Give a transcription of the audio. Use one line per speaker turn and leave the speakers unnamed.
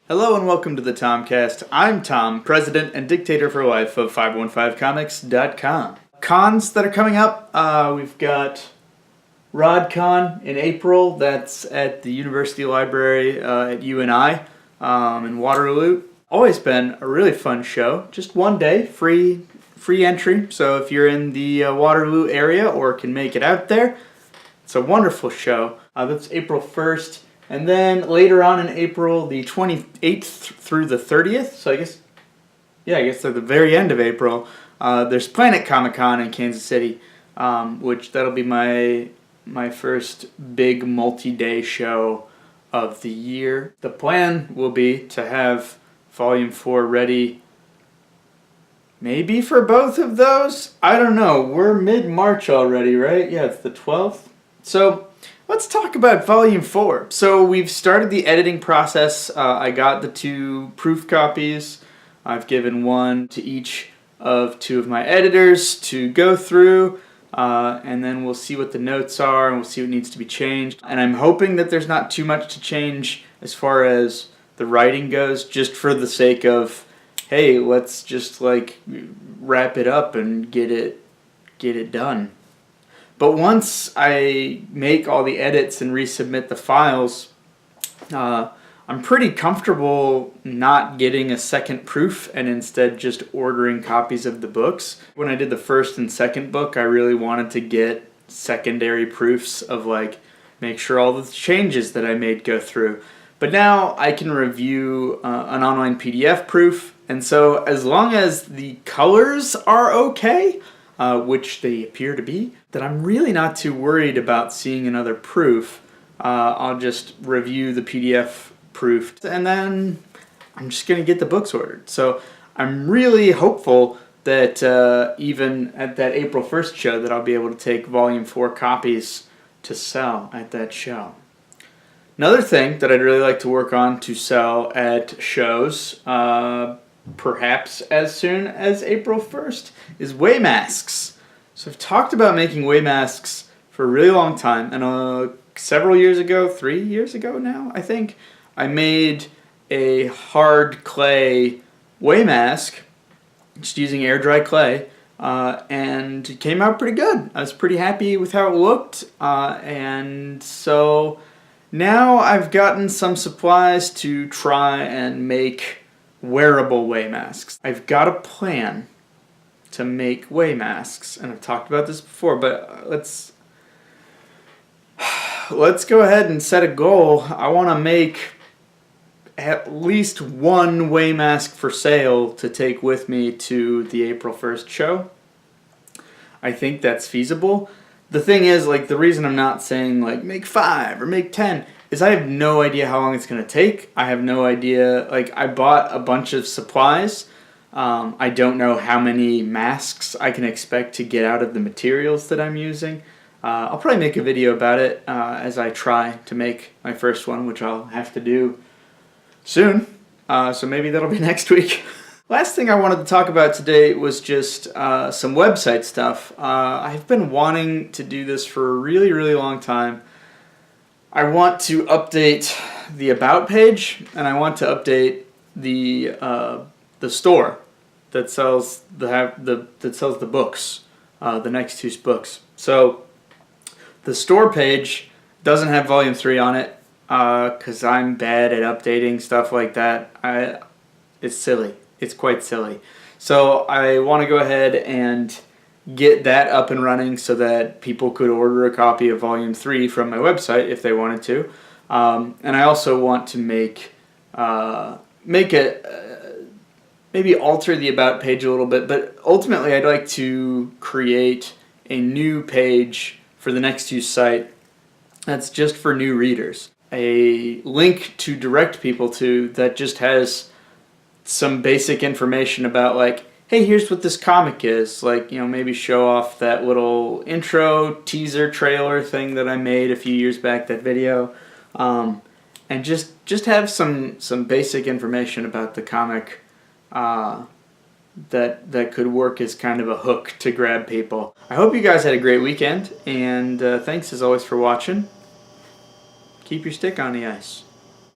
Hello and welcome to the Tomcast. I'm Tom, president and dictator for life of 515comics.com. Cons that are coming up, we've got RodCon in April. That's at the University Library at UNI in Waterloo. Always been a really fun show. Just one day, free entry. So if you're in the Waterloo area or can make it out there, it's a wonderful show. That's April 1st. And then later on in April, the 28th through the 30th, so I guess at the very end of April, there's Planet Comic-Con in Kansas City, which that'll be my first big multi-day show of the year. The plan will be to have Volume 4 ready maybe for both of those? I don't know. We're mid-March already, right? Yeah, it's the 12th. So let's talk about Volume 4. So we've started the editing process. I got the 2 proof copies. I've given one to each of 2 of my editors to go through, and then we'll see what the notes are, and we'll see what needs to be changed. And I'm hoping that there's not too much to change as far as the writing goes, just for the sake of, hey, let's just like wrap it up and get it done. But once I make all the edits and resubmit the files, I'm pretty comfortable not getting a second proof and instead just ordering copies of the books. When I did the first and second book, I really wanted to get secondary proofs of like, make sure all the changes that I made go through. But now I can review an online PDF proof, and so as long as the colors are okay, which they appear to be, that I'm really not too worried about seeing another proof. I'll just review the PDF proof, and then I'm just going to get the books ordered. So I'm really hopeful that even at that April 1st show that I'll be able to take Volume 4 copies to sell at that show. Another thing that I'd really like to work on to sell at shows, perhaps as soon as April 1st, is way masks. So I've talked about making way masks for a really long time, and several years ago, 3 years ago now, I think, I made a hard clay way mask, just using air dry clay, and it came out pretty good. I was pretty happy with how it looked, and so now I've gotten some supplies to try and make wearable way masks. I've got a plan to make way masks, and I've talked about this before, but let's go ahead and set a goal. I want to make at least one way mask for sale to take with me to the April 1st show. I think that's feasible. The thing is, like, the reason I'm not saying like make 5 or make 10 is I have no idea how long it's going to take. I have no idea. Like, I bought a bunch of supplies. I don't know how many masks I can expect to get out of the materials that I'm using. I'll probably make a video about it as I try to make my first one, which I'll have to do soon. So maybe that'll be next week. Last thing I wanted to talk about today was just some website stuff. I've been wanting to do this for a really, really long time. I want to update the About page, and I want to update the store that sells the books, the next 2 books. So the store page doesn't have Volume 3 on it because I'm bad at updating stuff like that. It's silly. It's quite silly. So I want to go ahead and get that up and running so that people could order a copy of Volume 3 from my website if they wanted to. And I also want to make it, maybe alter the About page a little bit, but ultimately I'd like to create a new page for the next 2 site that's just for new readers. A link to direct people to that just has some basic information about, like, hey, here's what this comic is. Like, you know, maybe show off that little intro teaser trailer thing that I made a few years back, that video, and just have some basic information about the comic that could work as kind of a hook to grab people. I hope you guys had a great weekend, and thanks as always for watching. Keep your stick on the ice.